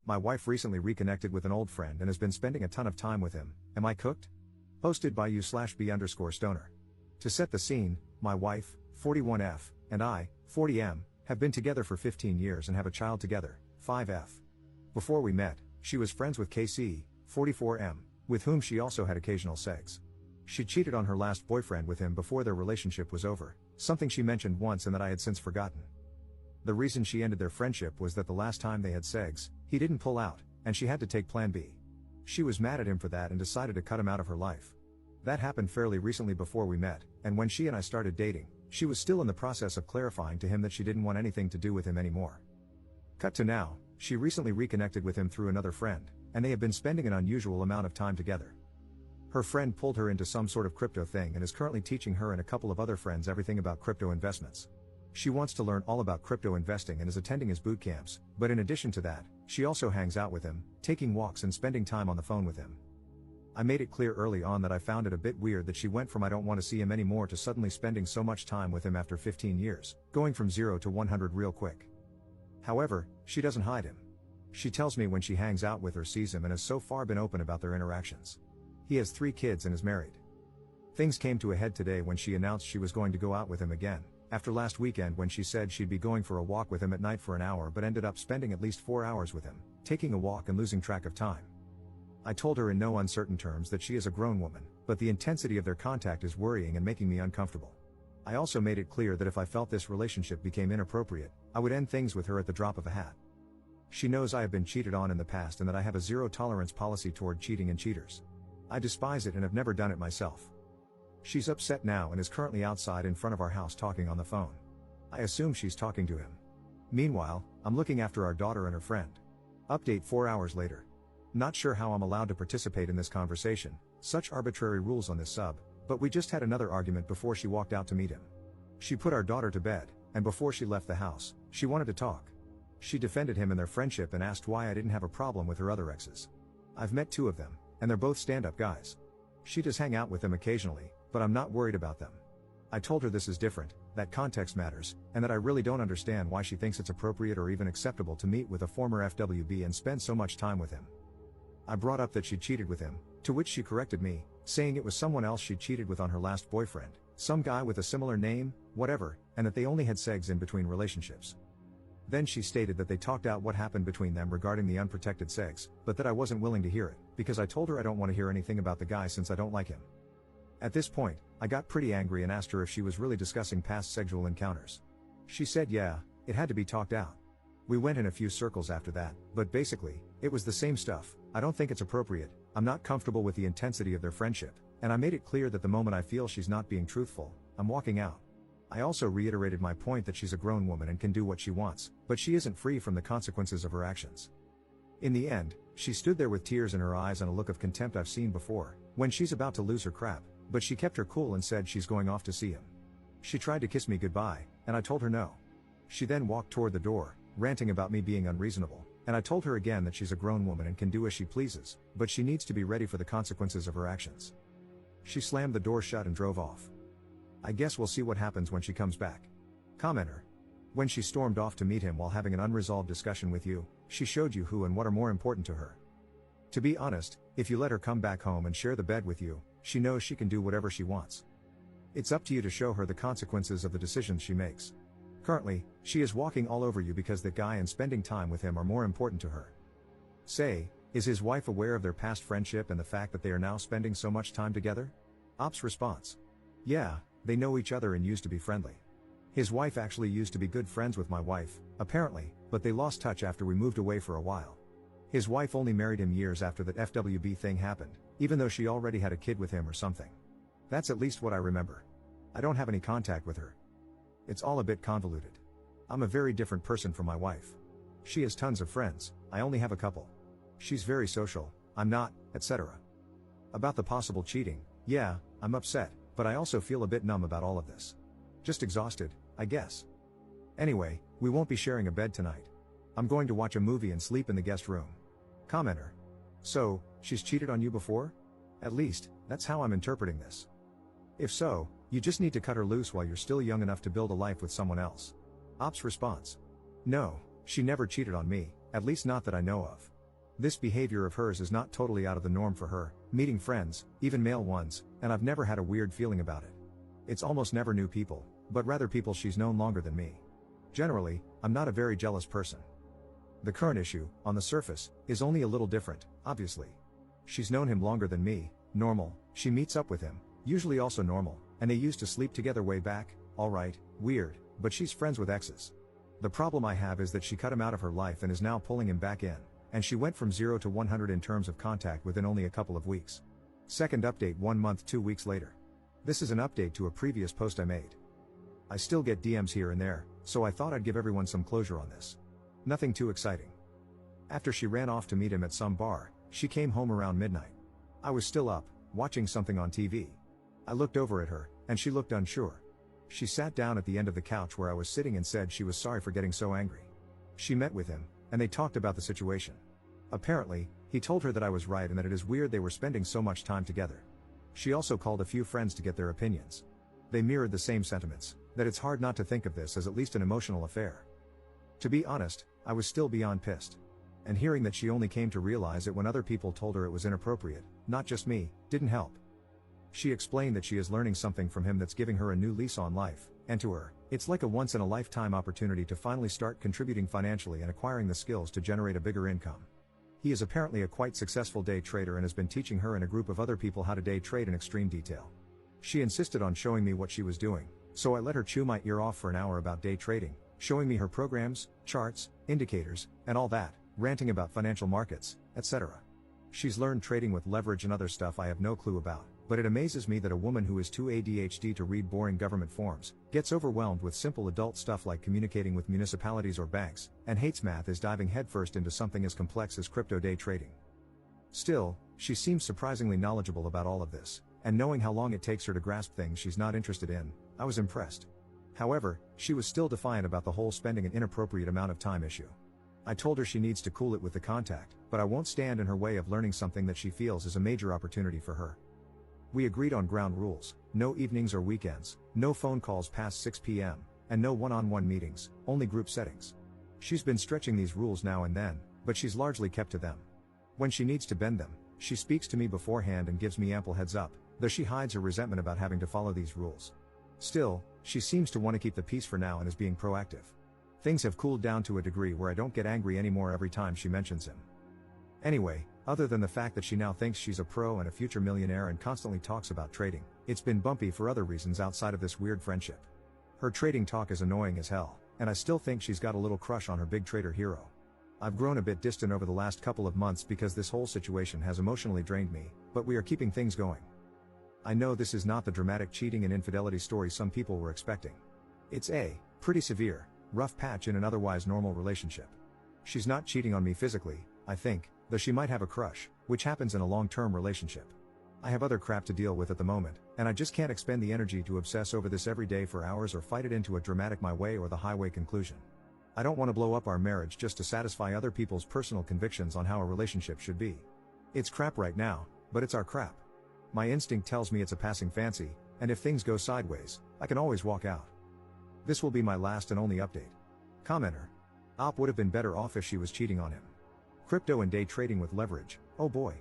My wife recently reconnected with an old friend and has been spending a ton of time with him. Am I cooked? Posted by u/b_stoner. To set the scene, my wife, 41F, and I, 40M, have been together for 15 years and have a child together, 5F. Before we met, she was friends with KC, 44M, with whom she also had occasional sex. She cheated on her last boyfriend with him before their relationship was over, something she mentioned once and that I had since forgotten. The reason she ended their friendship was that the last time they had sex, he didn't pull out, and she had to take plan B. She was mad at him for that and decided to cut him out of her life. That happened fairly recently before we met, and when she and I started dating, she was still in the process of clarifying to him that she didn't want anything to do with him anymore. Cut to now, she recently reconnected with him through another friend, and they have been spending an unusual amount of time together. Her friend pulled her into some sort of crypto thing and is currently teaching her and a couple of other friends everything about crypto investments. She wants to learn all about crypto investing and is attending his boot camps, but in addition to that, she also hangs out with him, taking walks and spending time on the phone with him. I made it clear early on that I found it a bit weird that she went from I don't want to see him anymore to suddenly spending so much time with him after 15 years, going from 0 to 100 real quick. However, she doesn't hide him. She tells me when she hangs out with or sees him and has so far been open about their interactions. He has 3 kids and is married. Things came to a head today when she announced she was going to go out with him again, after last weekend when she said she'd be going for a walk with him at night for an hour but ended up spending at least 4 hours with him, taking a walk and losing track of time. I told her in no uncertain terms that she is a grown woman, but the intensity of their contact is worrying and making me uncomfortable. I also made it clear that if I felt this relationship became inappropriate, I would end things with her at the drop of a hat. She knows I have been cheated on in the past and that I have a zero-tolerance policy toward cheating and cheaters. I despise it and have never done it myself. She's upset now and is currently outside in front of our house talking on the phone. I assume she's talking to him. Meanwhile, I'm looking after our daughter and her friend. Update 4 hours later. Not sure how I'm allowed to participate in this conversation, such arbitrary rules on this sub, but we just had another argument before she walked out to meet him. She put our daughter to bed, and before she left the house, she wanted to talk. She defended him and their friendship and asked why I didn't have a problem with her other exes. I've met 2 of them, and they're both stand-up guys. She does hang out with them occasionally, but I'm not worried about them. I told her this is different, that context matters, and that I really don't understand why she thinks it's appropriate or even acceptable to meet with a former FWB and spend so much time with him. I brought up that she cheated with him, to which she corrected me, saying it was someone else she cheated with on her last boyfriend, some guy with a similar name, whatever, and that they only had sex in between relationships. Then she stated that they talked out what happened between them regarding the unprotected sex, but that I wasn't willing to hear it, because I told her I don't want to hear anything about the guy since I don't like him. At this point, I got pretty angry and asked her if she was really discussing past sexual encounters. She said yeah, it had to be talked out. We went in a few circles after that, but basically, it was the same stuff. I don't think it's appropriate, I'm not comfortable with the intensity of their friendship, and I made it clear that the moment I feel she's not being truthful, I'm walking out. I also reiterated my point that she's a grown woman and can do what she wants, but she isn't free from the consequences of her actions. In the end, she stood there with tears in her eyes and a look of contempt I've seen before, when she's about to lose her crap, but she kept her cool and said she's going off to see him. She tried to kiss me goodbye, and I told her no. She then walked toward the door, ranting about me being unreasonable, and I told her again that she's a grown woman and can do as she pleases, but she needs to be ready for the consequences of her actions. She slammed the door shut and drove off. I guess we'll see what happens when she comes back. Commenter. When she stormed off to meet him while having an unresolved discussion with you, she showed you who and what are more important to her. To be honest, if you let her come back home and share the bed with you, she knows she can do whatever she wants. It's up to you to show her the consequences of the decisions she makes. Currently, she is walking all over you because that guy and spending time with him are more important to her. Say, is his wife aware of their past friendship and the fact that they are now spending so much time together? Op's response. Yeah, they know each other and used to be friendly. His wife actually used to be good friends with my wife, apparently, but they lost touch after we moved away for a while. His wife only married him years after that FWB thing happened, even though she already had a kid with him or something. That's at least what I remember. I don't have any contact with her. It's all a bit convoluted. I'm a very different person from my wife. She has tons of friends, I only have a couple. She's very social, I'm not, etc. About the possible cheating, yeah, I'm upset, but I also feel a bit numb about all of this. Just exhausted, I guess. Anyway, we won't be sharing a bed tonight. I'm going to watch a movie and sleep in the guest room. Commenter. So, she's cheated on you before? At least, that's how I'm interpreting this. If so, you just need to cut her loose while you're still young enough to build a life with someone else. Op's response. No, she never cheated on me, at least not that I know of. This behavior of hers is not totally out of the norm for her, meeting friends, even male ones, and I've never had a weird feeling about it. It's almost never new people, but rather people she's known longer than me. Generally, I'm not a very jealous person. The current issue, on the surface, is only a little different, obviously. She's known him longer than me, normal, she meets up with him, usually also normal, and they used to sleep together way back, alright, weird, but she's friends with exes. The problem I have is that she cut him out of her life and is now pulling him back in, and she went from 0 to 100 in terms of contact within only a couple of weeks. Second update 1 month 2 weeks later. This is an update to a previous post I made. I still get DMs here and there, so I thought I'd give everyone some closure on this. Nothing too exciting. After she ran off to meet him at some bar, she came home around midnight. I was still up, watching something on TV. I looked over at her, and she looked unsure. She sat down at the end of the couch where I was sitting and said she was sorry for getting so angry. She met with him, and they talked about the situation. Apparently, he told her that I was right and that it is weird they were spending so much time together. She also called a few friends to get their opinions. They mirrored the same sentiments, that it's hard not to think of this as at least an emotional affair. To be honest, I was still beyond pissed. And hearing that she only came to realize it when other people told her it was inappropriate, not just me, didn't help. She explained that she is learning something from him that's giving her a new lease on life, and to her, it's like a once-in-a-lifetime opportunity to finally start contributing financially and acquiring the skills to generate a bigger income. He is apparently a quite successful day trader and has been teaching her and a group of other people how to day trade in extreme detail. She insisted on showing me what she was doing, so I let her chew my ear off for an hour about day trading, showing me her programs, charts, indicators, and all that, ranting about financial markets, etc. She's learned trading with leverage and other stuff I have no clue about, but it amazes me that a woman who is too ADHD to read boring government forms, gets overwhelmed with simple adult stuff like communicating with municipalities or banks, and hates math is diving headfirst into something as complex as crypto day trading. Still, she seems surprisingly knowledgeable about all of this, and knowing how long it takes her to grasp things she's not interested in, I was impressed. However, she was still defiant about the whole spending an inappropriate amount of time issue. I told her she needs to cool it with the contact, but I won't stand in her way of learning something that she feels is a major opportunity for her. We agreed on ground rules: no evenings or weekends, no phone calls past 6 p.m., and no one-on-one meetings, only group settings. She's been stretching these rules now and then, but she's largely kept to them. When she needs to bend them, she speaks to me beforehand and gives me ample heads up, though she hides her resentment about having to follow these rules. Still, she seems to want to keep the peace for now and is being proactive. Things have cooled down to a degree where I don't get angry anymore every time she mentions him. Anyway, other than the fact that she now thinks she's a pro and a future millionaire and constantly talks about trading, it's been bumpy for other reasons outside of this weird friendship. Her trading talk is annoying as hell, and I still think she's got a little crush on her big trader hero. I've grown a bit distant over the last couple of months because this whole situation has emotionally drained me, but we are keeping things going. I know this is not the dramatic cheating and infidelity story some people were expecting. It's a pretty severe, rough patch in an otherwise normal relationship. She's not cheating on me physically, I think, though she might have a crush, which happens in a long-term relationship. I have other crap to deal with at the moment, and I just can't expend the energy to obsess over this every day for hours or fight it into a dramatic my way or the highway conclusion. I don't want to blow up our marriage just to satisfy other people's personal convictions on how a relationship should be. It's crap right now, but it's our crap. My instinct tells me it's a passing fancy, and if things go sideways, I can always walk out. This will be my last and only update. Commenter. Op would have been better off if she was cheating on him. Crypto and day trading with leverage, oh boy.